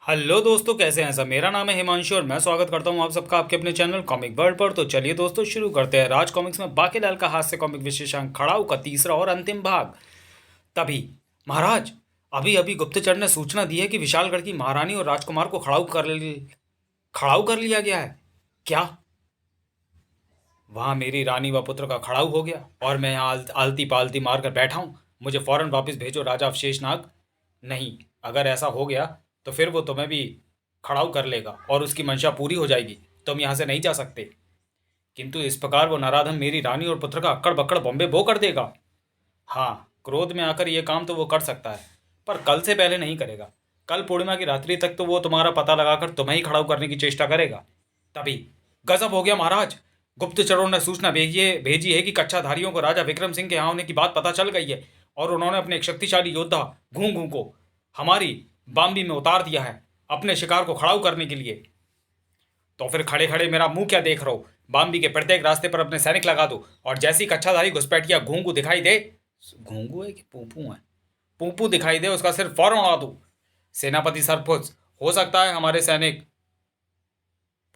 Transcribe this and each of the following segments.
Hello दोस्तों, कैसे हैं सब। मेरा नाम है हिमांशु और मैं स्वागत करता हूं आप सबका आपके अपने चैनल कॉमिक वर्ल्ड पर। तो चलिए दोस्तों, शुरू करते हैं राज कॉमिक्स में बाकीलाल का हास्य कॉमिक विशेषांक खड़ाऊ का तीसरा और अंतिम भाग। तभी महाराज, अभी अभी गुप्तचर ने सूचना दी है कि विशालगढ़ की महारानी और राजकुमार को खड़ाऊ कर लिया गया है। क्या? वहां मेरी रानी व पुत्र का खड़ाऊ हो गया और मैं यहाँ आलती पालती मार कर बैठा हूँ। मुझे फौरन वापस भेजो राजा अवशेषनाग। नहीं, अगर ऐसा हो गया तो फिर वो तुम्हें भी खड़ाऊ कर लेगा और उसकी मंशा पूरी हो जाएगी। तुम यहाँ से नहीं जा सकते। किंतु इस प्रकार वो नराधम मेरी रानी और पुत्र का अक्कड़ बक्कड़ बॉम्बे बो कर देगा। हाँ, क्रोध में आकर ये काम तो वो कर सकता है, पर कल से पहले नहीं करेगा। कल पूर्णिमा की रात्रि तक तो वो तुम्हारा पता लगाकर तुम्हें ही खड़ाऊ करने की चेष्टा करेगा। तभी गजब हो गया महाराज, गुप्तचरों ने सूचना भेजी है कि कच्छाधारियों को राजा विक्रम सिंह के यहाँ होने की बात पता चल गई है और उन्होंने अपने एक शक्तिशाली योद्धा घूंघू को हमारी बाम्बी में उतार दिया है अपने शिकार को खड़ाऊ करने के लिए। तो फिर खड़े खड़े मेरा मुंह क्या देख रहे हो? बाम्बी के प्रत्येक रास्ते पर अपने सैनिक लगा दो और जैसी कच्छाधारी घुसपैठिया घूंघू दिखाई दे, घूंघू है कि पूपू है, पूपू दिखाई दे, उसका सिर फौरन उड़ा दो। सेनापति सरफुज, हो सकता है हमारे सैनिक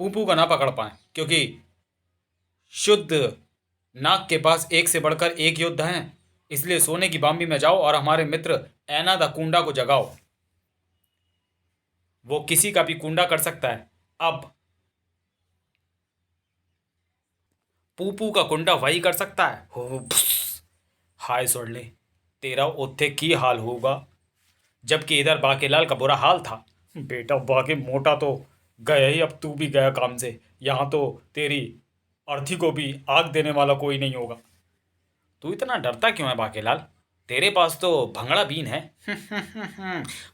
पूपू का ना पकड़ पाए, क्योंकि शुद्ध नाग के पास एक से बढ़कर एक योद्धा हैं। इसलिए सोने की बाम्बी में जाओ और हमारे मित्र ऐना द कुंडा को जगाओ। वो किसी का भी कुंडा कर सकता है। अब पूपू का कुंडा वही कर सकता है। हो फुस। हाय सोडले, तेरा ओथे की हाल होगा, जबकि इधर बाकेलाल का बुरा हाल था। बेटा बाके मोटा तो गया ही, अब तू भी गया काम से। यहाँ तो तेरी अर्थी को भी आग देने वाला कोई नहीं होगा। तू इतना डरता क्यों है बाकेलाल? तेरे पास तो भंगड़ा बीन है।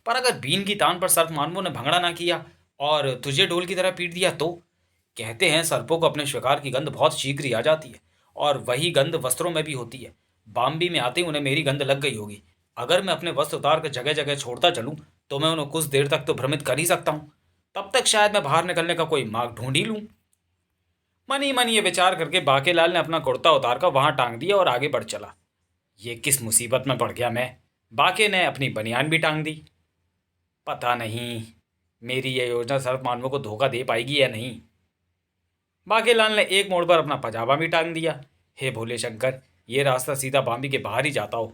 पर अगर बीन की तान पर सर्प मानवों ने भंगड़ा ना किया और तुझे ढोल की तरह पीट दिया तो? कहते हैं सर्पों को अपने शिकार की गंध बहुत शीघ्र ही आ जाती है और वही गंध वस्त्रों में भी होती है। बाम्बी में आते ही उन्हें मेरी गंध लग गई होगी। अगर मैं अपने वस्त्र उतार कर जगह जगह छोड़ता चलूं तो मैं उन्हें कुछ देर तक तो भ्रमित कर ही सकता हूँ। तब तक शायद मैं बाहर निकलने का कोई मार्ग ढूंढ ही लूं। मन ही मन ये विचार करके बाकेलाल ने अपना कुर्ता उतार कर वहां टांग दिया और आगे बढ़ चला। ये किस मुसीबत में पड़ गया मैं। बाके ने अपनी बनियान भी टांग दी। पता नहीं मेरी यह योजना सर्प मानवों को धोखा दे पाएगी या नहीं। बाकेलाल ने एक मोड़ पर अपना पजामा भी टांग दिया। हे भोले शंकर, ये रास्ता सीधा बाम्बी के बाहर ही जाता हो।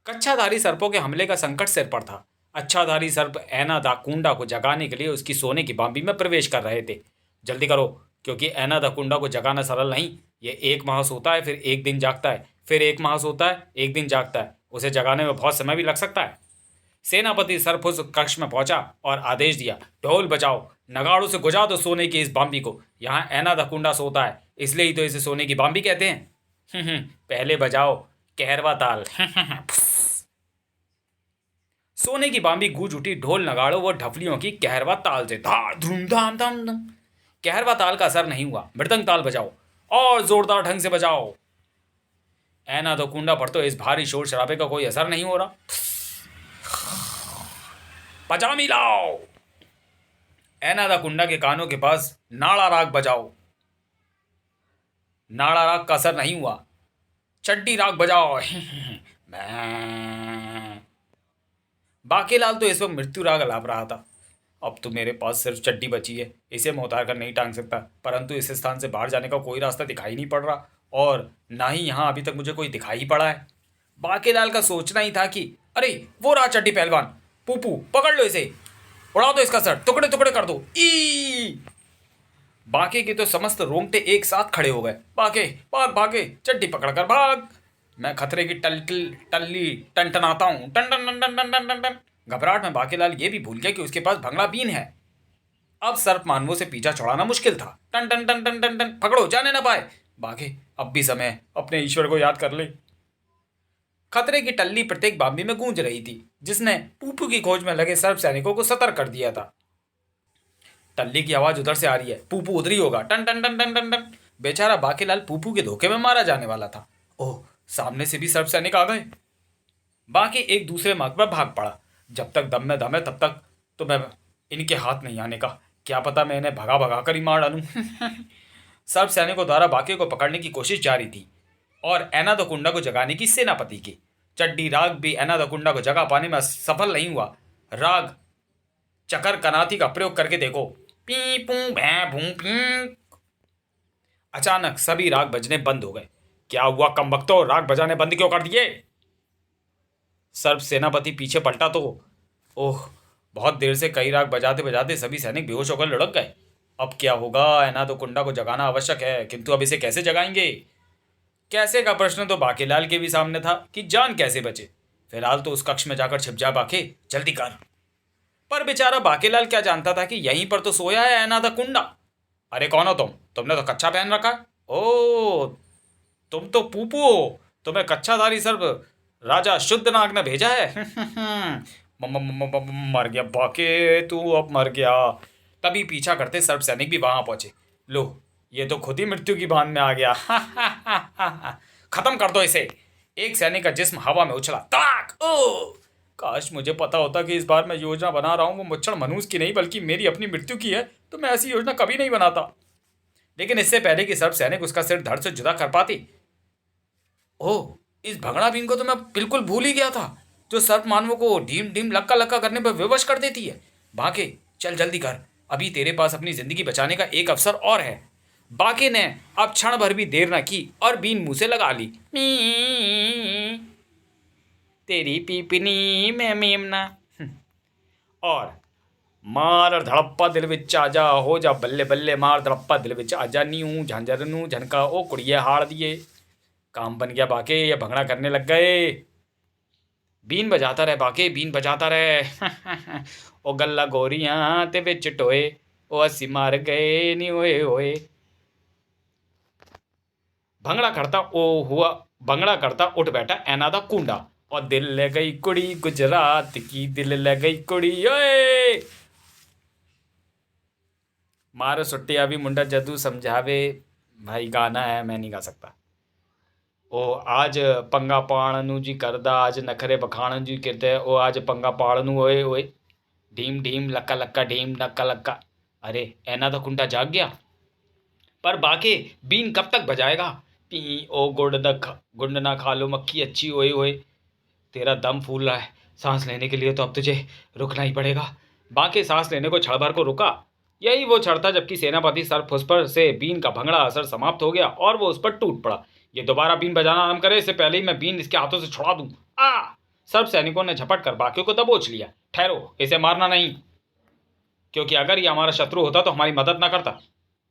कच्छाधारी सर्पों के हमले का संकट सिर पर था। अच्छाधारी सर्प ऐना दा कुंडा को जगाने के लिए उसकी सोने की बाम्बी में प्रवेश कर रहे थे। जल्दी करो, क्योंकि ऐना दा कुंडा को जगाना सरल नहीं। ये एक माह सोता है, फिर एक दिन जागता है, फिर एक माह सोता है, एक दिन जागता है। उसे जगाने में बहुत समय भी लग सकता है। सेनापति सरफुस कक्ष में पहुंचा और आदेश दिया, ढोल बजाओ, नगाड़ों से गुजा दो सोने की इस बाम्बी को। यहाँ ऐना दा कुंडा सोता है, इसलिए ही तो इसे सोने की बाम्बी कहते हैं। पहले बजाओ कहरवा ताल। सोने की बाम्बी गूंज उठी ढोल नगाड़ों व ढफलियों की कहरवा ताल से। धा धूम धाम धाम धम। कहरवा ताल का असर नहीं हुआ। मृदंग ताल बजाओ और जोरदार ढंग से बजाओ। ऐना तो कुंडा पर तो इस भारी शोर शराबे का कोई असर नहीं हो रहा। पजामी लाओ। ऐना दा कुंडा के कानों के पास नाड़ा राग बजाओ। नाड़ा राग का असर नहीं हुआ। चड्डी राग बजाओ। बाकीलाल तो इस वक्त मृत्यु राग अलाप रहा था। अब तो मेरे पास सिर्फ चड्डी बची है, इसे मैं उतार कर नहीं टांग सकता, परंतु इस स्थान से बाहर जाने का कोई रास्ता दिखाई नहीं पड़ रहा और ना ही यहाँ अभी तक मुझे कोई दिखाई ही पड़ा है। बाकीलाल का सोचना ही था कि अरे वो रहा चड्डी पहलवान। पूपू पकड़ लो इसे, उड़ा दो इसका सर, टुकड़े टुकड़े कर दो। ई बाके के तो समस्त रोंगटे एक साथ खड़े हो गए। बाके भाग, भागे, चड्डी पकड़ कर भाग। मैं खतरे की टल्ली टनटनाता हूँ, टन टन टन टन टन टन टन। घबराहट में बाकेलाल ये भी भूल गया कि उसके पास भंगड़ा बीन है। अब सर्प मानवों से पीछा छुड़ाना मुश्किल था। टन टन टन टन टन टन, पकड़ो, जाने ना पाए। बाके अब भी समय, अपने ईश्वर को याद कर ले। खतरे की टल्ली प्रत्येक बाम्बी में गूंज रही थी, जिसने पूपू की खोज में लगे सर्प सैनिकों को सतर्क कर दिया था। टल्ली की आवाज उधर से आ रही है, पूपू उधर ही होगा। टन टन टन टन टन टन। बेचारा बाकेलाल पूपू के धोखे में मारा जाने वाला था। ओह, सामने से भी सर्प सैनिक आ गए। बाकी एक दूसरे मार्ग पर भाग पड़ा। जब तक दम में दम है तब तक तो मैं इनके हाथ नहीं आने का। क्या पता मैं इन्हें भगा भगा कर ही मार डालूं। सर्प सैनिकों द्वारा बाकी को पकड़ने की कोशिश जारी थी और ऐना द कुंडा को जगाने की सेनापति की। चड्डी राग भी ऐना द कुंडा को जगा पाने में सफल नहीं हुआ। राग चकर कनाती का प्रयोग करके देखो। पी पू भैं भू पी। अचानक सभी राग बजने बंद हो गए। क्या हुआ कमबख्तो, राग बजाने बंद क्यों कर दिए? सर्प सेनापति पीछे पलटा तो ओह, बहुत देर से कई राग बजाते बजाते सभी सैनिक बेहोश होकर लुढ़क गए। अब क्या होगा? ऐना तो कुंडा को जगाना आवश्यक है, किंतु अब इसे कैसे जगाएंगे? कैसे का प्रश्न तो बाकेलाल के भी सामने था कि जान कैसे बचे। फिलहाल तो उस कक्ष में जाकर छिप जा बाके, जल्दी कर। पर बेचारा बाकेलाल क्या जानता था कि यहीं पर तो सोया है ऐना दा कुंडा। अरे कौन हो तुम? तुमने तो कच्चा पहन रखा है। ओ, तुम तो पूपू हो। तुम्हें कच्छाधारी सर्व राजा शुद्ध नाग ने भेजा है। मर गया बाके, तू अब मर गया। तभी पीछा करते सर्व सैनिक भी वहां पहुंचे। लो, ये तो खुद ही मृत्यु की बांध में आ गया। खत्म कर दो इसे। एक सैनिक का जिस्म हवा में उछला, ताक। ओ, काश मुझे पता होता कि इस बार मैं योजना बना रहा हूं वो मुच्छड़ मनूस की नहीं बल्कि मेरी अपनी मृत्यु की है, तो मैं ऐसी योजना कभी नहीं बनाता। लेकिन इससे पहले कि सर्व सैनिक उसका सिर धड़ से जुदा कर पाती, ओह, इस भगड़ा बीन को तो मैं बिल्कुल भूल ही गया था, जो सर्प मानवों को ढीम ढीम लक्का लक्का करने पर विवश कर देती है। बाके, चल जल्दी कर, अभी तेरे पास अपनी जिंदगी बचाने का एक अवसर और है। बाके ने अब क्षण भर भी देर न की और बीन मुंह से लगा ली। मी, तेरी पीपनी में मेमना। और मार धड़प्पा दिल विच आजा, हो जा बल्ले बल्ले, मार धड़प्पा दिल विच आजा, नीऊ झांझर नू झनका, ओ कुड़िए हाड़ दिए। काम बन गया बाके, ये भंगड़ा करने लग गए। बीन बजाता रहे बाके, बीन बजाता रहे। ओ गल्ला गोरियां ते विच टोए, ओ अस्सी मार गए नी ओए ओए। भंगड़ा करता उठ बैठा ऐना दा कुंडा, और दिल ले गई कुड़ी गुजरात की, दिल ले गई कुड़ी ओए। मारो सुट्टिया भी मुंडा जदू समझावे। भाई गाना है, मैं नहीं गा सकता। ओ आज पंगा पाणनू जी करदा, आज नखरे बखाणन जी किरते, ओ आज पंगा पाणनू ओए ओए। ढीम ढीम लक्का लक्का ढीम लक्का लक्का। अरे ऐना तो कुंडा जाग गया, पर बाके बीन कब तक बजाएगा? पी ओ गुंड ना खा लो मक्खी अच्छी ओए ओए। तेरा दम फूल रहा है, सांस लेने के लिए तो अब तुझे रुकना ही पड़ेगा। बाके सांस लेने को क्षण भर को रुका। यही वो क्षण था जबकि सेनापति सर फुसपर से बीन का भंगड़ा असर समाप्त हो गया और वो उस पर टूट पड़ा। ये दोबारा बीन बजाना आरंभ करे इससे पहले ही मैं बीन इसके हाथों से छुड़ा दूं। आ! सब सैनिकों ने झपट कर बाकियों को दबोच लिया। ठहरो, इसे मारना नहीं, क्योंकि अगर ये हमारा शत्रु होता तो हमारी मदद ना करता।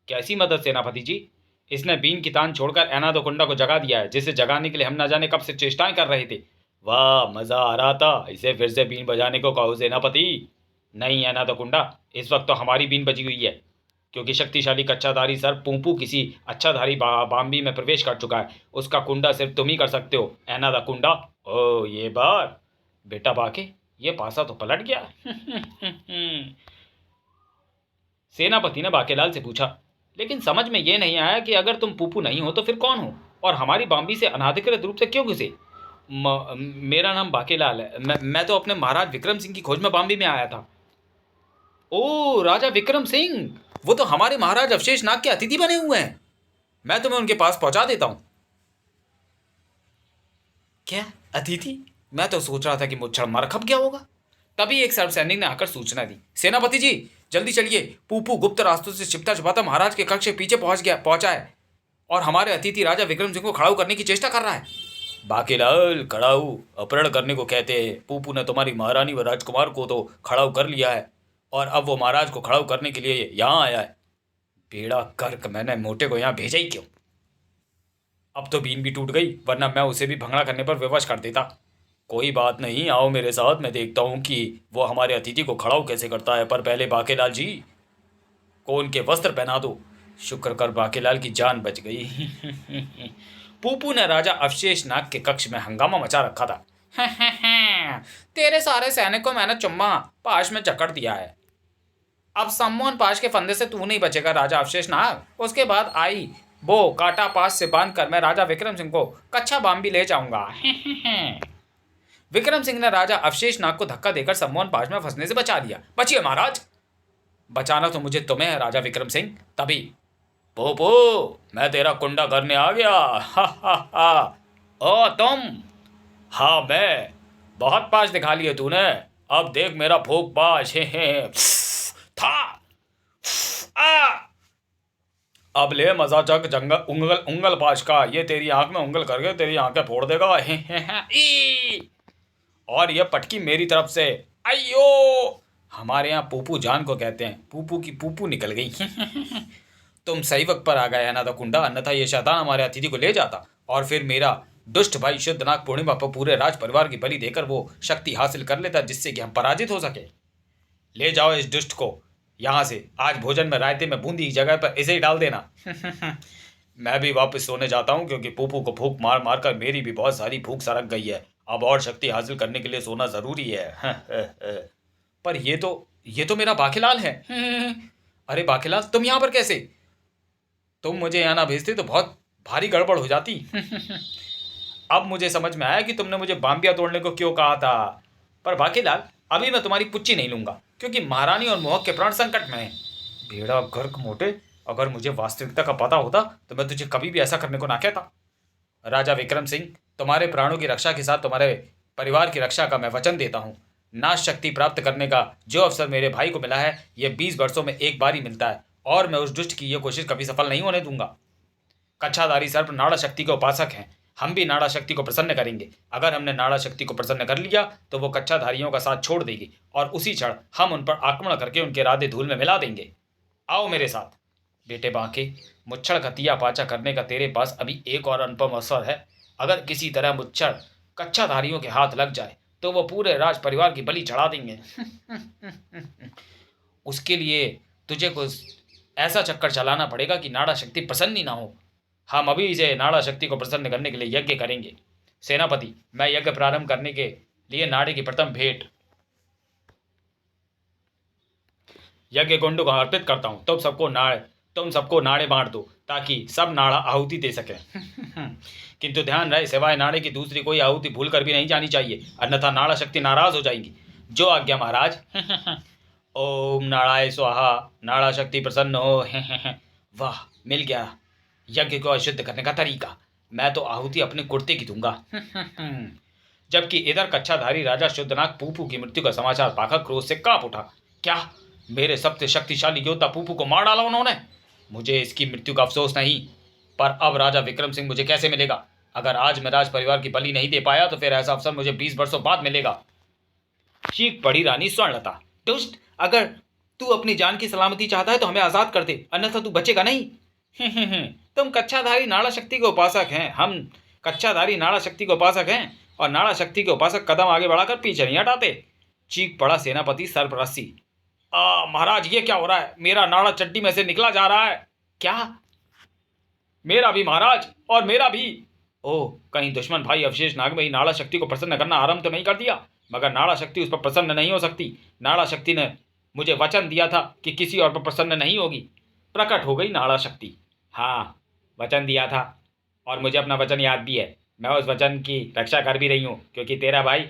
कैसी मदद सेनापति जी? इसने बीन की तान छोड़कर ऐना दो कुंडा को जगा दिया है, जिसे जगाने के लिए हम ना जाने कब से चेष्टाएं कर रहे थे। वाह, मजा आ रहा था। इसे फिर से बीन बजाने को कहो सेनापति। नहीं ऐना दो कुंडा, इस वक्त तो हमारी बीन बजी हुई है, क्योंकि शक्तिशाली कच्चाधारी सर पूंपू किसी अच्छाधारी बाम्बी में प्रवेश कर चुका है। उसका कुंडा सिर्फ तुम ही कर सकते हो ऐना दा कुंडा। ओ ये बात, बेटा बाके, ये पासा तो पलट गया। सेनापति ने बाकेलाल से पूछा, लेकिन समझ में ये नहीं आया कि अगर तुम पूपू नहीं हो तो फिर कौन हो, और हमारी बाम्बी से अनाधिकृत रूप से क्यों घुसे? मेरा नाम बाकेलाल है। मैं तो अपने महाराज विक्रम सिंह की खोज में बाम्बी में आया था। ओ, राजा विक्रम सिंह, वो तो हमारे महाराज अवशेष नाग के अतिथि बने हुए हैं। मैं तुम्हें उनके पास पहुंचा देता हूं। क्या अतिथि? मैं तो सोच रहा था कि मुच्छड़ मर खप गया होगा। तभी एक सर्व सैनिक ने आकर सूचना दी, सेनापति जी जल्दी चलिए, पूपू गुप्त रास्तों से छिपता छुपाता महाराज के कक्ष के पीछे पहुंचा है और हमारे अतिथि राजा विक्रम सिंह को खड़ाऊ करने की चेष्टा कर रहा है। बाकीलाल, खड़ाऊ अपहरण करने को कहते हैं। पूपू ने तुम्हारी महारानी व राजकुमार को तो खड़ाऊ कर लिया है और अब वो महाराज को खड़ाऊ करने के लिए यहाँ आया है। बेड़ा गर्क, मैंने मोटे को यहाँ भेजा ही क्यों? अब तो बीन भी टूट गई, वरना मैं उसे भी भंगड़ा करने पर विवश कर देता। कोई बात नहीं, आओ मेरे साथ, मैं देखता हूँ कि वो हमारे अतिथि को खड़ाऊ कैसे करता है। पर पहले बाकेलाल जी को उनके वस्त्र पहना दो। शुक्र कर बाकेलाल की जान बच गई। पूपू ने राजा अवशेष नाग के कक्ष में हंगामा मचा रखा था। तेरे सारे सैनिक को मैंने चुम्मा पाश में जकड़ दिया है। अब सम्मोहन पाश के फंदे से तू नहीं बचेगा राजा अवशेष नाग। उसके बाद आई वो काटा पास से बांधकर मैं राजा विक्रम सिंह को कच्चा बाम्बी ले जाऊंगा। विक्रम सिंह ने राजा अवशेष नाग को धक्का देकर सम्मोहन पाश में फंसने से बचा लिया। बचिए महाराज। बचाना तो मुझे तुम्हें है राजा विक्रम सिंह। तभी पोपो, मैं तेरा कुंडा करने आ गया। हा हा हा। ओ तुम? हाँ मैं। बहुत पास दिखा लिए तूने, अब देख मेरा भोगबाज है था आ अब ले मजा चक जंगल उंगल उंगल पाश का, ये तेरी आंख में उंगल करके तेरी आंखें फोड़ देगा। ई और ये पटकी मेरी तरफ से। अयो हमारे यहाँ पूपू जान को कहते हैं, पूपू की पूपू निकल गई। तुम सही वक्त पर आ गए अनाथकुंडा, अन्यथा ये शैतान हमारे अतिथि को ले जाता और फिर मेरा दुष्ट भाई शुद्धनाग पूर्णिमा पर पूरे राज परिवार की बलि देकर वो शक्ति हासिल कर लेता जिससे कि हम पराजित हो सके। ले जाओ इस दुष्ट को यहाँ से, आज भोजन में रायते में बूंदी की जगह पर इसे ही डाल देना। मैं भी वापस सोने जाता हूँ क्योंकि पूपू को भूख मार मार कर मेरी भी बहुत सारी भूख सरक गई है। अब और शक्ति हासिल करने के लिए सोना जरूरी है। पर ये तो मेरा बाखीलाल है। अरे बाखीलाल तुम यहाँ पर कैसे? तुम मुझे यहाँ ना भेजते तो बहुत भारी गड़बड़ हो जाती। अब मुझे समझ में आया कि तुमने मुझे बाम्बिया तोड़ने को क्यों कहा था। पर बाखीलाल अभी मैं तुम्हारी पुच्ची नहीं लूंगा क्योंकि महारानी और मोहक के प्राण संकट में हैं। भेड़ा गर्क मोटे, अगर मुझे वास्तविकता का पता होता तो मैं तुझे कभी भी ऐसा करने को ना कहता। राजा विक्रम सिंह, तुम्हारे प्राणों की रक्षा के साथ तुम्हारे परिवार की रक्षा का मैं वचन देता हूँ। नाश शक्ति प्राप्त करने का जो अवसर मेरे भाई को मिला है यह 20 वर्षों में एक बार ही मिलता है और मैं उस दुष्ट की यह कोशिश कभी सफल नहीं होने दूंगा। कच्छाधारी सर्प नाड़ा शक्ति के उपासक हैं, हम भी नाड़ा शक्ति को प्रसन्न करेंगे। अगर हमने नाड़ा शक्ति को प्रसन्न कर लिया तो वो कच्छाधारियों का साथ छोड़ देगी और उसी क्षण हम उन पर आक्रमण करके उनके राधे धूल में मिला देंगे। आओ मेरे साथ। बेटे बांके, मुच्छड़ खतिया पाचा करने का तेरे पास अभी एक और अनुपम अवसर है। अगर किसी तरह मुच्छड़ कच्छाधारियों के हाथ लग जाए तो वो पूरे राज परिवार की बलि चढ़ा देंगे। उसके लिए तुझे कुछ ऐसा चक्कर चलाना पड़ेगा कि नाड़ा शक्ति प्रसन्न ही ना हो। हम अभी इसे नाड़ा शक्ति को प्रसन्न करने के लिए यज्ञ करेंगे। सेनापति, मैं यज्ञ प्रारंभ करने के लिए नाड़े की प्रथम भेंट यज्ञ कुंड को अर्पित करता हूं। तुम सबको नाड़े बांट दो ताकि सब नाड़ा आहुति दे सके। किंतु ध्यान रहे, सिवाय नाड़े की दूसरी कोई आहुति भूल कर भी नहीं जानी चाहिए, अन्यथा नाड़ा शक्ति नाराज हो जाएगी। जो आज्ञा महाराज। ओम नाड़ाय स्वाहा, नाड़ा शक्ति प्रसन्न हो। वाह, मिल गया यज्ञ को अशुद्ध करने का तरीका। मैं तो आहुति अपने कुर्ते की दूंगा। जबकि इधर कच्छाधारी राजा शुद्धनाग पूपू की मृत्यु का समाचार पाकर क्रोध से कांप उठा। क्या मेरे सबसे शक्तिशाली योद्धा पूपू को मार डाला उन्होंने? मुझे इसकी मृत्यु का अफसोस नहीं, पर अब राजा विक्रम सिंह मुझे कैसे मिलेगा? अगर आज मैं राज परिवार की बलि नहीं दे पाया तो फिर ऐसा अवसर मुझे 20 वर्षों बाद मिलेगा। चीख पड़ी रानी स्वर्णलता। दुष्ट, अगर तू अपनी जान की सलामती चाहता है तो हमें आजाद कर दे, अन्यथा तू बचेगा नहीं। तुम कच्छाधारी नाड़ा शक्ति के उपासक हैं, हम कच्छाधारी नाड़ा शक्ति के उपासक हैं और नाड़ा शक्ति के उपासक कदम आगे बढ़ाकर पीछे नहीं हटाते। चीख पड़ा सेनापति सरपरस्ती। महाराज ये क्या हो रहा है? मेरा नाड़ा चड्डी में से निकला जा रहा है। क्या? मेरा भी महाराज, और मेरा भी। ओह, कहीं दुश्मन भाई अवशेष नाग में ही नाड़ा शक्ति को प्रसन्न करना आरंभ तो नहीं कर दिया? मगर नाड़ा शक्ति उस पर प्रसन्न नहीं हो सकती। नाड़ा शक्ति ने मुझे वचन दिया था कि किसी और पर प्रसन्न नहीं होगी। प्रकट हो गई नाड़ा शक्ति। हाँ, वचन दिया था और मुझे अपना वचन याद भी है। मैं उस वचन की रक्षा कर भी रही हूँ क्योंकि तेरा भाई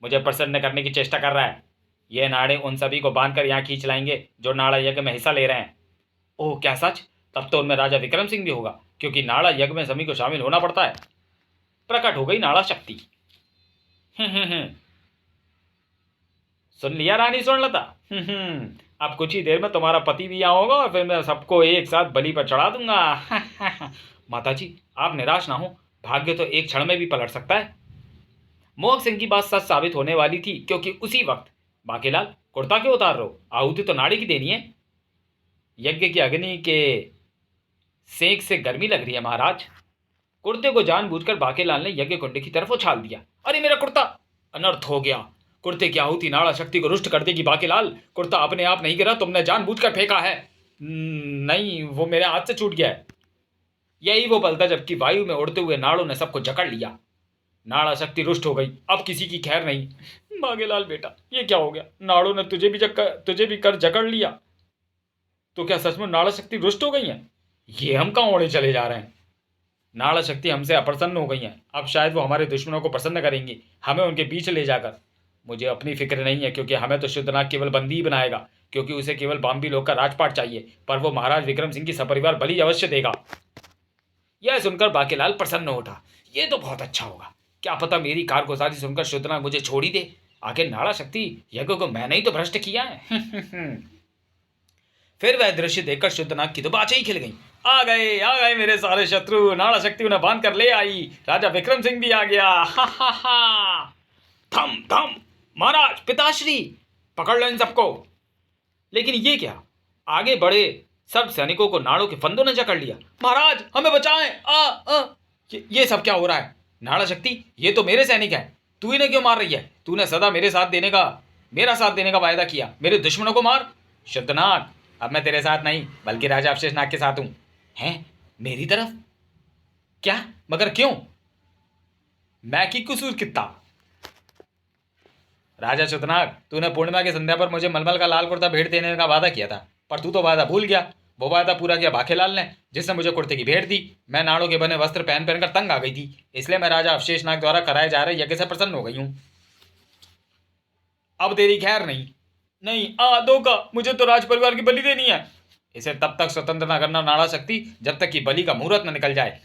मुझे प्रसन्न करने की चेष्टा कर रहा है। ये नाड़े उन सभी को बांधकर यहाँ खींच लाएंगे जो नाड़ा यज्ञ में हिस्सा ले रहे हैं। ओह, क्या सच? तब तो उनमें राजा विक्रम सिंह भी होगा क्योंकि नाड़ा यज्ञ में सभी को शामिल होना पड़ता है। प्रकट हो गई नाड़ा शक्ति। सुन लिया रानी स्वर्णलता? अब कुछ ही देर में तुम्हारा पति भी यहाँ होगा और फिर मैं सबको एक साथ बलि पर चढ़ा दूंगा। माताजी, आप निराश ना हो, भाग्य तो एक क्षण में भी पलट सकता है। मोहक सिंह की बात सच साबित होने वाली थी क्योंकि उसी वक्त बांकेलाल, कुर्ता क्यों उतार रहे हो? आहुति तो नाड़ी की देनी है। यज्ञ की अग्नि के सेक से गर्मी लग रही है महाराज। कुर्ते को जानबूझकर बांकेलाल ने यज्ञ कुंड की तरफ उछाल दिया। अरे मेरा कुर्ता! अनर्थ हो गया। कुर्ते की आहुति नाड़ा शक्ति को रुष्ट कर देगी बांकेलाल। कुर्ता अपने आप नहीं गिरा, तुमने जानबूझकर फेंका है। नहीं, वो मेरे हाथ से छूट गया है। यही वो पल था जबकि वायु में उड़ते हुए नाड़ों ने सबको जकड़ लिया। नाड़ा शक्ति रुष्ट हो गई, अब किसी की खैर नहीं। बांकेलाल बेटा, ये क्या हो गया? नाड़ों ने तुझे भी कर जकड़ लिया। तो क्या सच में नाड़ा शक्ति रुष्ट हो गई है? ये हम कहाँ ओढ़े चले जा रहे हैं? नाड़ा शक्ति हमसे अप्रसन्न हो गई है। अब शायद वो हमारे दुश्मनों को प्रसन्न करेंगी, हमें उनके बीच ले जाकर। मुझे अपनी फिक्र नहीं है क्योंकि हमें तो शुद्धनाग केवल बंदी ही बनाएगा क्योंकि उसे केवल बाम्बी लोग का राजपाट चाहिए, पर वो महाराज विक्रम सिंह की सपरिवार बलि अवश्य देगा। यह सुनकर बांकेलाल प्रसन्न उठा। ये तो बहुत अच्छा होगा। क्या पता मेरी कारगुजारी सुनकर शुद्धनाग मुझे छोड़ ही दे। आखिर नाड़ा शक्ति यज्ञ को मैंने ही तो भ्रष्ट किया है। फिर वह दृश्य देखकर शुद्धनाग की तो बाछें ही खिल गई। आ गए मेरे सारे शत्रु, नाड़ा शक्ति उन्हें बांध कर ले आई। राजा विक्रम सिंह भी आ गया। हा हा हा। थम थम। महाराज, पिताश्री, पकड़ लो इन सबको। लेकिन ये क्या, आगे बढ़े सब सैनिकों को नाड़ों के फंदों ने जकड़ लिया। महाराज, हमें बचाएं। ये सब क्या हो रहा है? नाड़ा शक्ति, ये तो मेरे सैनिक हैं, तू इन्हें क्यों मार रही है? तूने सदा मेरा साथ देने का वायदा किया, मेरे दुश्मनों को मार। शुद्धनाग, अब मैं तेरे साथ नहीं बल्कि राजा अवशेष नाग के साथ हूं। हैं? मेरी तरफ? क्या? मगर क्यों? मैं की कसूर कितना? राजा शुद्धनाग, तूने पूर्णिमा की संध्या पर मुझे मलमल का लाल कुर्ता भेंट देने का वादा किया था, पर तू तो वादा भूल गया। वो वादा पूरा किया बाकेलाल ने, जिसने मुझे कुर्ते की भेंट दी। मैं नाड़ों के बने वस्त्र पहन पहनकर तंग आ गई थी, इसलिए मैं राजा अवशेष नाग द्वारा कराए जा रहे यज्ञ से प्रसन्न हो गई हूं। अब तेरी खैर नहीं। नहीं, धोखा, मुझे तो राज परिवार की बलि देनी है। इसे तब तक स्वतंत्र न करना नाड़ा शक्ति, जब तक कि बलि का मुहूर्त न निकल जाए।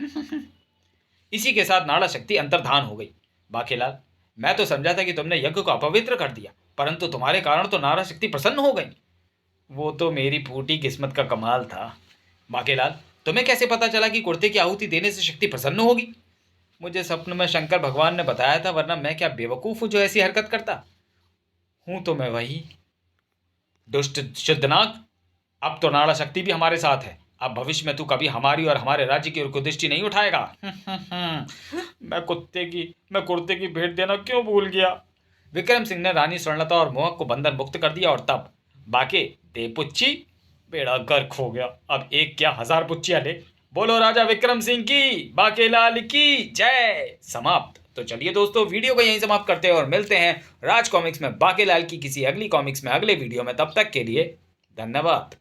इसी के साथ नाड़ा शक्ति अंतर्धान हो गई। बाकेलाल, मैं तो समझा था कि तुमने यज्ञ को अपवित्र कर दिया, परंतु तुम्हारे कारण तो नाड़ा शक्ति प्रसन्न हो गई। वो तो मेरी फूटी किस्मत का कमाल था। बाकेलाल, तुम्हें कैसे पता चला कि कुर्ते की आहुति देने से शक्ति प्रसन्न होगी? मुझे स्वप्न में शंकर भगवान ने बताया था, वरना मैं क्या बेवकूफ हूं जो ऐसी हरकत करता हूं। तो मैं वही दुष्ट शुद्धनाग। अब तो नाड़ा शक्ति भी हमारे साथ है। अब भविष्य में तू कभी हमारी और हमारे राज्य की ओर को दृष्टि नहीं उठाएगा। मैं कुर्ते की भेंट देना क्यों भूल गया? विक्रम सिंह ने रानी स्वर्णलता और मोहक को बंधन मुक्त कर दिया, और तब बाके दे पुच्ची, बेड़ा गर्क हो गया। अब एक क्या 1000 पुच्चियां ले। बोलो राजा विक्रम सिंह की, बाकेलाल की जय। समाप्त। तो चलिए दोस्तों, वीडियो को यहीं समाप्त करते हैं और मिलते हैं राज कॉमिक्स में बाकेलाल की किसी अगली कॉमिक्स में अगले वीडियो में। तब तक के लिए धन्यवाद।